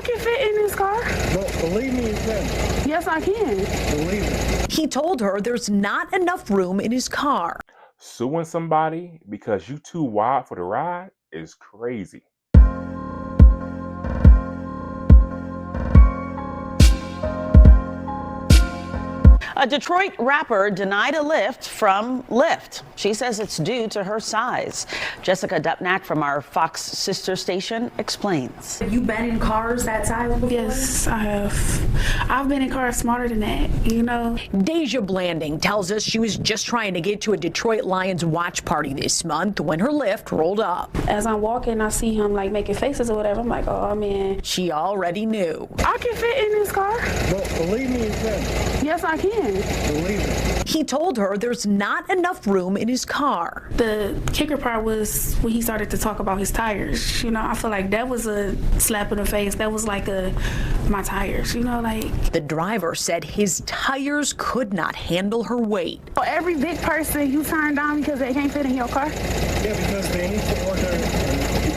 can fit in this car. But believe me, you can. Yes, I can. Believe me. He told her there's not enough room in his car. Suing somebody because you too wide for the ride is crazy. A Detroit rapper denied a Lyft from Lyft. She says it's due to her size. Jessica Dupnack from our Fox sister station explains. Have you been in cars that size before? Yes, I have. I've been in cars smarter than that, you know. Deja Blanding tells us she was just trying to get to a Detroit Lions watch party this month when her Lyft rolled up. As I'm walking, I see him like making faces or whatever. I'm like, oh man. She already knew. I can fit in this car. But believe me, you can. Yes, I can. Believe me. He told her there's not enough room in his car. The kicker part was when he started to talk about his tires. You know, I feel like that was a slap in the face. That was like my tires, you know, like. The driver said his tires could not handle her weight. For every big person you turn down because they can't fit in your car? Yeah, because they need to order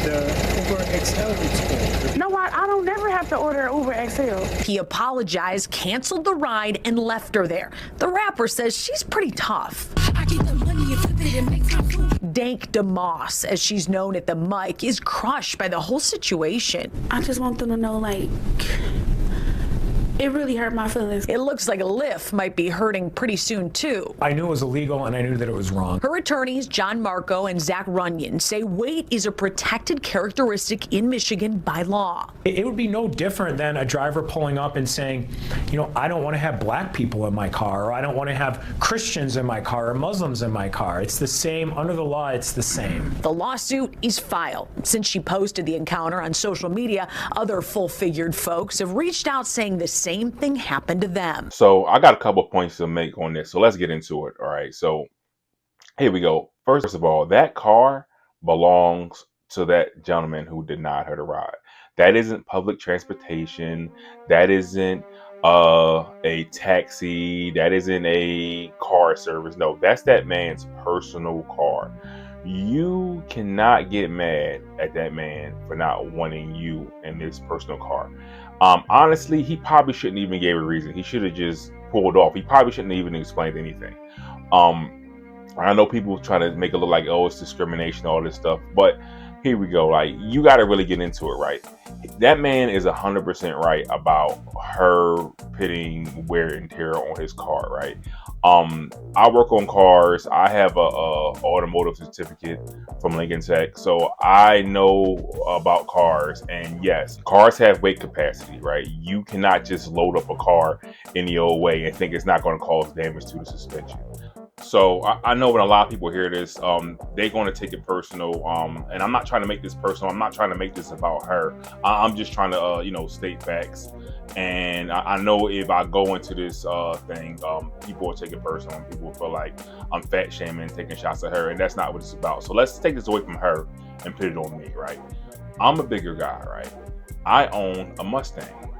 the Uber XL experience. No, I don't never have to order Uber XL. He apologized, canceled the ride, and left her there. The rapper says she's pretty tough. I get the money and flip it and make time food. Dank DeMoss, as she's known at the mic, is crushed by the whole situation. I just want them to know, like, it really hurt my feelings. It looks like Lyft might be hurting pretty soon, too. I knew it was illegal and I knew that it was wrong. Her attorneys, John Marco and Zach Runyon, say weight is a protected characteristic in Michigan by law. It would be no different than a driver pulling up and saying, you know, I don't want to have black people in my car, or I don't want to have Christians in my car, or Muslims in my car. It's the same. Under the law, it's the same. The lawsuit is filed. Since she posted the encounter on social media, other full-figured folks have reached out saying the same thing happened to them. So I got a couple points to make on this. So let's get into it. All right. So here we go. First of all, that car belongs to that gentleman who denied her the ride. That isn't public transportation. That isn't a taxi. That isn't a car service. No, that's that man's personal car. You cannot get mad at that man for not wanting you in this personal car. Honestly, he probably shouldn't even give a reason. He should have just pulled off. He probably shouldn't even explained anything. I know people try to make it look like, oh, it's discrimination, all this stuff. But here we go. Like, you got to really get into it, right? That man is 100% right about her pitting wear and tear on his car, right? I work on cars. I have a automotive certificate from Lincoln Tech, so I know about cars. And yes, cars have weight capacity, right? You cannot just load up a car any old way and think it's not going to cause damage to the suspension. So I know when a lot of people hear this, they're going to take it personal. And I'm not trying to make this personal. I'm not trying to make this about her. I'm just trying to, state facts. And I know if I go into this thing, people will take it personal. And people will feel like I'm fat shaming, taking shots at her. And that's not what it's about. So let's take this away from her and put it on me, right? I'm a bigger guy, right? I own a Mustang.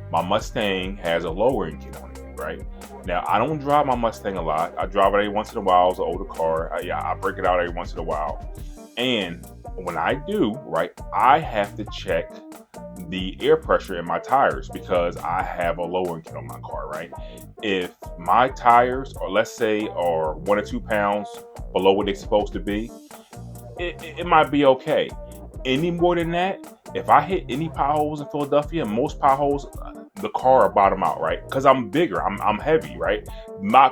My Mustang has a lowering kit on it. Right now, I don't drive my Mustang a lot. I drive it every once in a while. It's an older car. I break it out every once in a while. And when I do, right, I have to check the air pressure in my tires because I have a lowering kit on my car, right? If my tires are, let's say, are 1 or 2 pounds below what they're supposed to be, it might be okay. Any more than that, if I hit any potholes in Philadelphia, most potholes, the car will bottom out, right? Because I'm bigger, I'm heavy, right?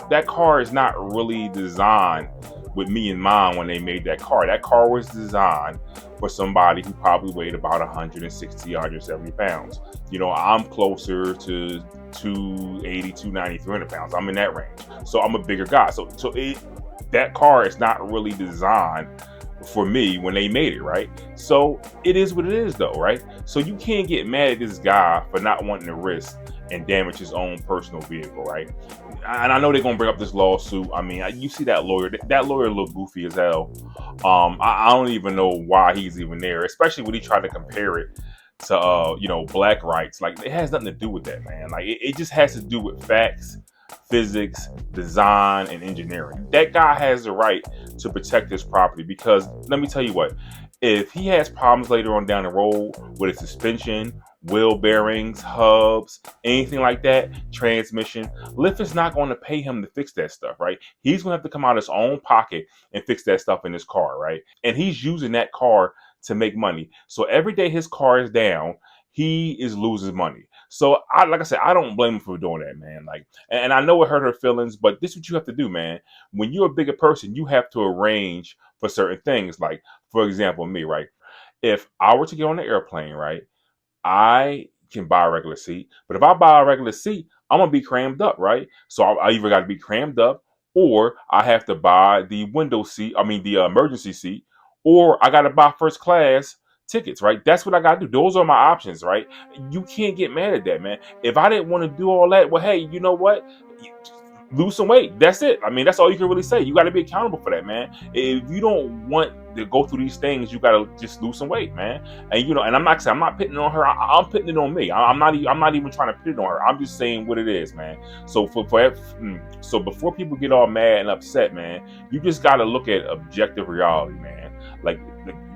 That car is not really designed with me in mind when they made that car. That car was designed for somebody who probably weighed about 160, 170 pounds. I'm closer to 280, 290, 300 pounds. I'm in that range. So I'm a bigger guy. So that car is not really designed for me when they made it, right? So it is what it is though, right? So you can't get mad at this guy for not wanting to risk and damage his own personal vehicle, right? And I know they're gonna bring up this lawsuit. I mean, you see that lawyer look goofy as hell. I don't even know why he's even there, especially when he tried to compare it to black rights. Like, it has nothing to do with that, man. Like, it just has to do with facts, physics, design, and engineering. That guy has the right to protect his property because, let me tell you what, if he has problems later on down the road with a suspension wheel bearings, hubs, anything like that, transmission. Lyft is not going to pay him to fix that stuff, right? He's going to have to come out of his own pocket and fix that stuff in his car, right? And he's using that car to make money. So every day his car is down, he is losing money. So like I said, I don't blame him for doing that, man. Like, and I know it hurt her feelings, but this is what you have to do, man. When you're a bigger person, you have to arrange for certain things. Like, for example, me, right? If I were to get on the airplane, right, I can buy a regular seat. But if I buy a regular seat, I'm gonna be crammed up, right? So I either got to be crammed up, or I have to buy the window seat. I mean, the emergency seat, or I got to buy first class tickets, right? That's what I got to do. Those are my options, right? You can't get mad at that, man. If I didn't want to do all that, well, hey, you know what? Lose some weight. That's it. I mean, that's all you can really say. You got to be accountable for that, man. If you don't want to go through these things, you got to just lose some weight, man. And and I'm not pitting it on her. I'm pitting it on me. I'm not even trying to pit it on her. I'm just saying what it is, man. So so before people get all mad and upset, man, you just got to look at objective reality, man. Like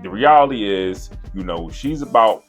the reality is, she's about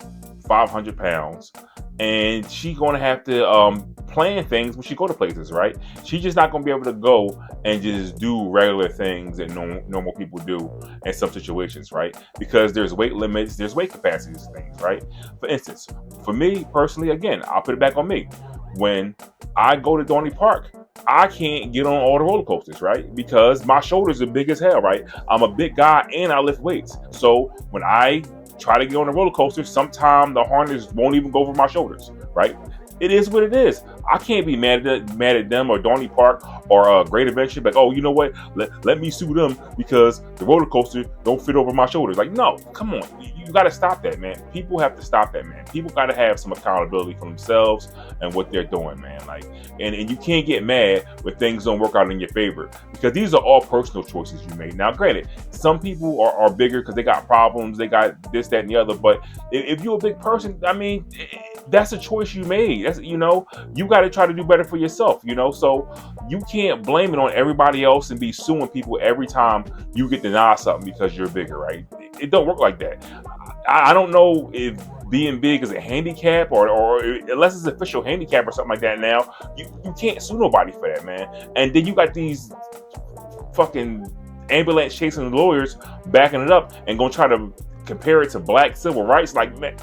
500 pounds. And she's going to have to plan things when she go to places, right? She's just not going to be able to go and just do regular things that normal people do in some situations, right? Because there's weight limits, there's weight capacities, things, right? For instance, for me personally, again, I'll put it back on me. When I go to Dorney Park, I can't get on all the roller coasters, right? Because my shoulders are big as hell, right? I'm a big guy and I lift weights. So when I try to get on a roller coaster, sometimes the harness won't even go over my shoulders, right? It is what it is. I can't be mad at them or Dorney Park or Great Adventure. Like, oh, you know what? Let me sue them because the roller coaster don't fit over my shoulders. Like, no, come on. You got to stop that, man. People have to stop that, man. People got to have some accountability for themselves and what they're doing, man. Like, and you can't get mad when things don't work out in your favor because these are all personal choices you made. Now, granted, some people are bigger because they got problems. They got this, that, and the other. But if you're a big person, I mean, that's a choice you made. That's, you got to try to do better for yourself, so you can't blame it on everybody else and be suing people every time you get denied something because you're bigger, right? It don't work like that. I don't know if being big is a handicap or unless it's an official handicap or something like that now, you can't sue nobody for that, man. And then you got these fucking ambulance chasing lawyers backing it up and gonna try to compare it to black civil rights, like, man.